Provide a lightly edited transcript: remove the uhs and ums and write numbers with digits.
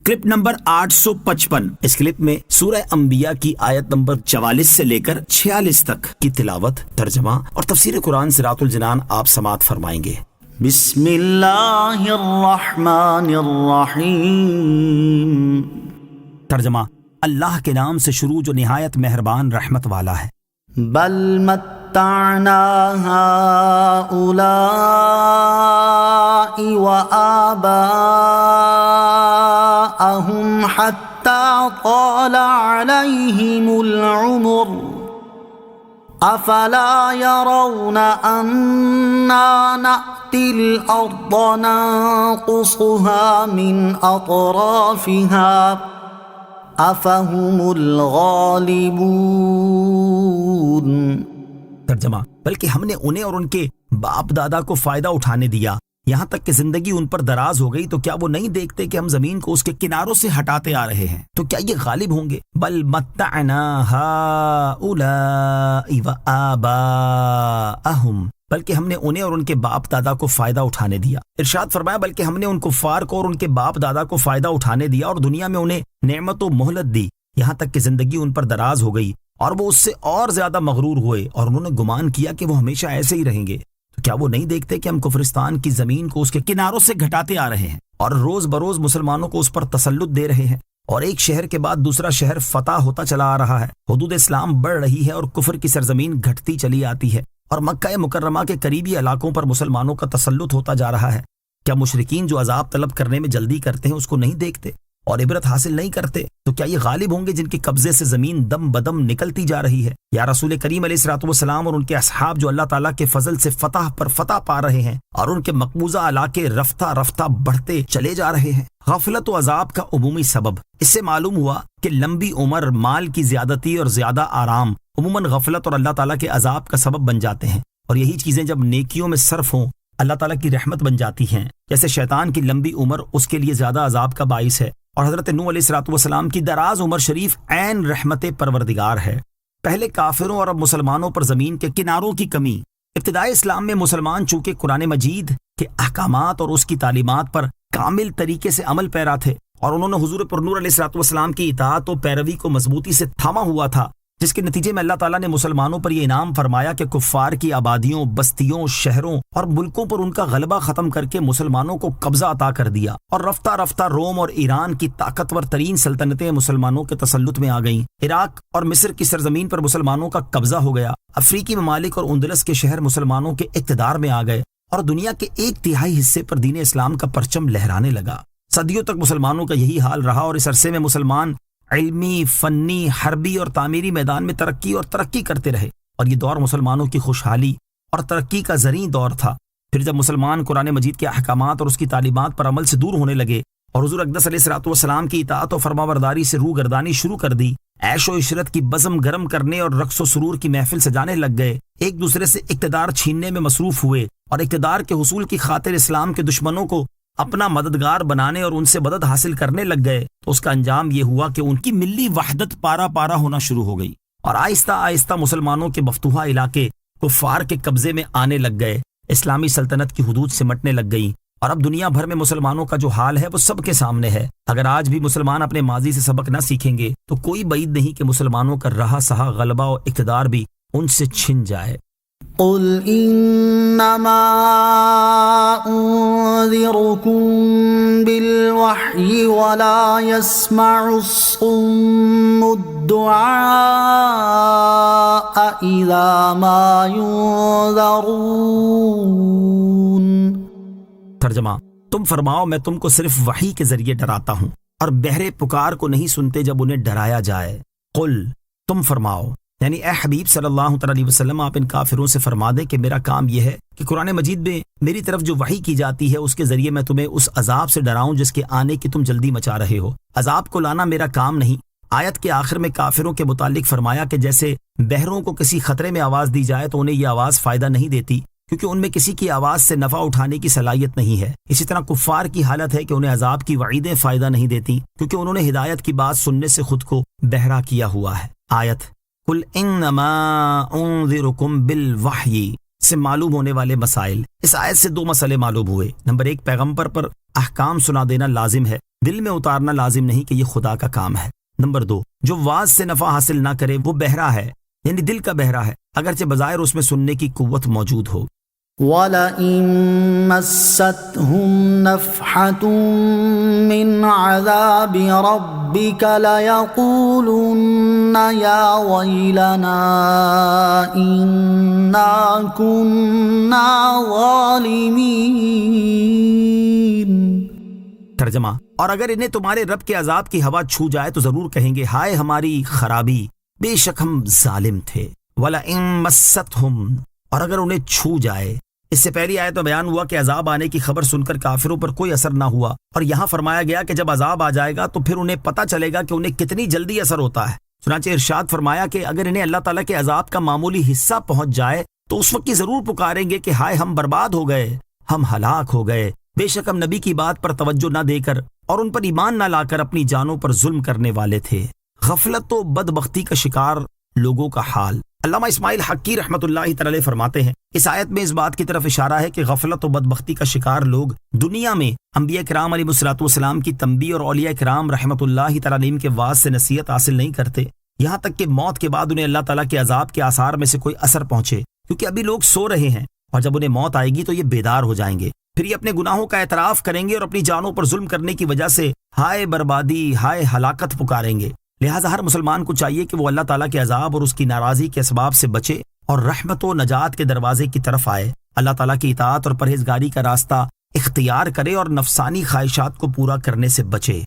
Clip number 855۔ اس clip میں سورہ انبیاء کی آیت نمبر 44 سے لے کر 46 تک کی تلاوت، ترجمہ اور تفسیر قرآن صراط الجنان آپ سماعت فرمائیں گے۔ بسم اللہ الرحمن الرحیم۔ ترجمہ: اللہ کے نام سے شروع جو نہایت مہربان رحمت والا ہے۔ بل متعنا هؤلاء وآباءهم حتى طال عليهم العمر افلا يرون أنا نأتي الأرض ننقصها من أطرافها افہم الغالبون۔ ترجمہ: بلکہ ہم نے انہیں اور ان کے باپ دادا کو فائدہ اٹھانے دیا، یہاں تک کہ زندگی ان پر دراز ہو گئی، تو کیا وہ نہیں دیکھتے کہ ہم زمین کو اس کے کناروں سے ہٹاتے آ رہے ہیں؟ تو کیا یہ غالب ہوں گے؟ بل متعنا هؤلاء وآباءهم، بلکہ ہم نے انہیں اور ان کے باپ دادا کو فائدہ اٹھانے دیا۔ ارشاد فرمایا بلکہ ہم نے ان کفار کو اور ان کے باپ دادا کو فائدہ اٹھانے دیا اور دنیا میں انہیں نعمت و مہلت دی، یہاں تک کہ زندگی ان پر دراز ہو گئی اور وہ اس سے اور زیادہ مغرور ہوئے اور انہوں نے گمان کیا کہ وہ ہمیشہ ایسے ہی رہیں گے۔ تو کیا وہ نہیں دیکھتے کہ ہم کفرستان کی زمین کو اس کے کناروں سے گھٹاتے آ رہے ہیں اور روز بروز مسلمانوں کو اس پر تسلط دے رہے ہیں، اور ایک شہر کے بعد دوسرا شہر فتح ہوتا چلا آ رہا ہے، حدود اسلام بڑھ رہی ہے اور کفر کی سرزمین گھٹتی چلی آتی ہے، اور مکہ مکرمہ کے قریبی علاقوں پر مسلمانوں کا تسلط ہوتا جا رہا ہے؟ کیا مشرکین جو عذاب طلب کرنے میں جلدی کرتے ہیں اس کو نہیں دیکھتے اور عبرت حاصل نہیں کرتے؟ تو کیا یہ غالب ہوں گے جن کے قبضے سے زمین دم بدم نکلتی جا رہی ہے؟ یا رسول کریم علیہ الصلوۃ والسلام اور ان کے اصحاب جو اللہ تعالیٰ کے فضل سے فتح پر فتح پا رہے ہیں اور ان کے مقبوضہ علاقے رفتہ رفتہ بڑھتے چلے جا رہے ہیں؟ غفلت و عذاب کا عمومی سبب۔ اس سے معلوم ہوا کہ لمبی عمر، مال کی زیادتی اور زیادہ آرام عموماً غفلت اور اللہ تعالیٰ کے عذاب کا سبب بن جاتے ہیں، اور یہی چیزیں جب نیکیوں میں صرف ہوں اللہ تعالیٰ کی رحمت بن جاتی ہیں۔ جیسے شیطان کی لمبی عمر اس کے لیے زیادہ عذاب کا باعث ہے، اور حضرت نوح علیہ الصلوۃ والسلام کی دراز عمر شریف عین رحمت پروردگار ہے۔ پہلے کافروں اور اب مسلمانوں پر زمین کے کناروں کی کمی۔ ابتدائی اسلام میں مسلمان چونکہ قرآن مجید کے احکامات اور اس کی تعلیمات پر کامل طریقے سے عمل پیرا تھے، اور انہوں نے حضور پرنور علیہ الصلوۃ والسلام کی اطاعت و پیروی کو مضبوطی سے تھاما ہوا تھا، جس کے نتیجے میں اللہ تعالیٰ نے مسلمانوں پر یہ انعام فرمایا کہ کفار کی آبادیوں، بستیوں، شہروں اور ملکوں پر ان کا غلبہ ختم کر کے مسلمانوں کو قبضہ عطا کر دیا، اور رفتہ رفتہ روم اور ایران کی طاقتور ترین سلطنتیں مسلمانوں کے تسلط میں آ گئیں۔ عراق اور مصر کی سرزمین پر مسلمانوں کا قبضہ ہو گیا، افریقی ممالک اور اندلس کے شہر مسلمانوں کے اقتدار میں آ گئے، اور دنیا کے 1/3 حصے پر دین اسلام کا پرچم لہرانے لگا۔ صدیوں تک مسلمانوں کا یہی حال رہا، اور اس عرصے میں مسلمان علمی، فنی، حربی اور تعمیری میدان میں ترقی کرتے رہے، اور یہ دور مسلمانوں کی خوشحالی اور ترقی کا زرعی دور تھا۔ پھر جب مسلمان قرآن مجید کے احکامات اور اس کی تعلیمات پر عمل سے دور ہونے لگے اور حضور اقدس علیہ الصلوۃ والسلام کی اطاعت و فرمانبرداری سے روح گردانی شروع کر دی، عیش و عشرت کی بزم گرم کرنے اور رقص و سرور کی محفل سجانے لگ گئے، ایک دوسرے سے اقتدار چھیننے میں مصروف ہوئے، اور اقتدار کے حصول کی خاطر اسلام کے دشمنوں کو اپنا مددگار بنانے اور ان سے مدد حاصل کرنے لگ گئے، تو اس کا انجام یہ ہوا کہ ان کی ملی وحدت پارا پارا ہونا شروع ہو گئی، اور آہستہ آہستہ مسلمانوں کے مفتوحہ علاقے کفار کے قبضے میں آنے لگ گئے، اسلامی سلطنت کی حدود سمٹنے لگ گئی، اور اب دنیا بھر میں مسلمانوں کا جو حال ہے وہ سب کے سامنے ہے۔ اگر آج بھی مسلمان اپنے ماضی سے سبق نہ سیکھیں گے تو کوئی بعید نہیں کہ مسلمانوں کا رہا سہا غلبہ و اقتدار بھی ان سے چھن جائے۔ قل انما انذركم بالوحی ولا يسمع الصم الدعاء اذا ما ينذرون۔ ترجمہ: تم فرماؤ میں تم کو صرف وحی کے ذریعے ڈراتا ہوں، اور بہرے پکار کو نہیں سنتے جب انہیں ڈرایا جائے۔ قل، تم فرماؤ، یعنی اے حبیب صلی اللہ علیہ وسلم آپ ان کافروں سے فرما دیں کہ میرا کام یہ ہے کہ قرآن مجید میں میری طرف جو وحی کی جاتی ہے اس کے ذریعے میں تمہیں اس عذاب سے ڈراؤں جس کے آنے کی تم جلدی مچا رہے ہو۔ عذاب کو لانا میرا کام نہیں۔ آیت کے آخر میں کافروں کے متعلق فرمایا کہ جیسے بہروں کو کسی خطرے میں آواز دی جائے تو انہیں یہ آواز فائدہ نہیں دیتی، کیونکہ ان میں کسی کی آواز سے نفع اٹھانے کی صلاحیت نہیں ہے۔ اسی طرح کفار کی حالت ہے کہ انہیں عذاب کی وعیدیں فائدہ نہیں دیتی، کیونکہ انہوں نے ہدایت کی بات سننے سے خود کو بہرا کیا ہوا ہے۔ آیت قل انما انذرکم بالوحی سے معلوم ہونے والے مسائل۔ اس آیت سے 2 مسئلے معلوم ہوئے۔ نمبر 1، پیغمبر پر احکام سنا دینا لازم ہے، دل میں اتارنا لازم نہیں کہ یہ خدا کا کام ہے۔ نمبر 2، جو واز سے نفع حاصل نہ کرے وہ بہرا ہے، یعنی دل کا بہرا ہے، اگرچہ بظاہر اس میں سننے کی قوت موجود ہو۔ وَلَئِن مَسَّتْهُمْ نَفْحَةٌ مِّنْ عَذَابِ رَبِّكَ لَيَقُولُنَّ يَا وَيْلَنَا إِنَّا كُنَّا ظَالِمِينَ۔ ترجمہ، اور اگر انہیں تمہارے رب کے عذاب کی ہوا چھو جائے تو ضرور کہیں گے ہائے ہماری خرابی، بے شک ہم ظالم تھے۔ وَلَئِن مَسَّتْهُمْ، اور اگر انہیں چھو جائے۔ اس سے پہلی آیت میں بیان ہوا کہ عذاب آنے کی خبر سن کر کافروں پر کوئی اثر نہ ہوا، اور یہاں فرمایا گیا کہ جب عذاب آ جائے گا تو پھر انہیں پتہ چلے گا کہ انہیں کتنی جلدی اثر ہوتا ہے۔ چنانچہ ارشاد فرمایا کہ اگر انہیں اللہ تعالیٰ کے عذاب کا معمولی حصہ پہنچ جائے تو اس وقت کی ضرور پکاریں گے کہ ہائے ہم برباد ہو گئے، ہم ہلاک ہو گئے، بے شک ہم نبی کی بات پر توجہ نہ دے کر اور ان پر ایمان نہ لا کر اپنی جانوں پر ظلم کرنے والے تھے۔ غفلت و بدبختی کا شکار لوگوں کا حال۔ علامہ اسماعیل حقی رحمۃ اللہ تعالی علیہ فرماتے ہیں، اس آیت میں اس بات کی طرف اشارہ ہے کہ غفلت و بدبختی کا شکار لوگ دنیا میں انبیاء کرام علیہ الصلوۃ والسلام کی تنبیہ اور اولیاء کرام رحمۃ اللہ تعالی علیہم کے واعظ سے نصیحت حاصل نہیں کرتے، یہاں تک کہ موت کے بعد انہیں اللہ تعالیٰ کے عذاب کے آثار میں سے کوئی اثر پہنچے، کیونکہ ابھی لوگ سو رہے ہیں اور جب انہیں موت آئے گی تو یہ بیدار ہو جائیں گے، پھر یہ اپنے گناہوں کا اعتراف کریں گے اور اپنی جانوں پر ظلم کرنے کی وجہ سے ہائے بربادی، ہائے ہلاکت پکاریں گے۔ لہٰذا ہر مسلمان کو چاہیے کہ وہ اللہ تعالیٰ کے عذاب اور اس کی ناراضی کے اسباب سے بچے اور رحمت و نجات کے دروازے کی طرف آئے، اللہ تعالیٰ کی اطاعت اور پرہیزگاری کا راستہ اختیار کرے اور نفسانی خواہشات کو پورا کرنے سے بچے۔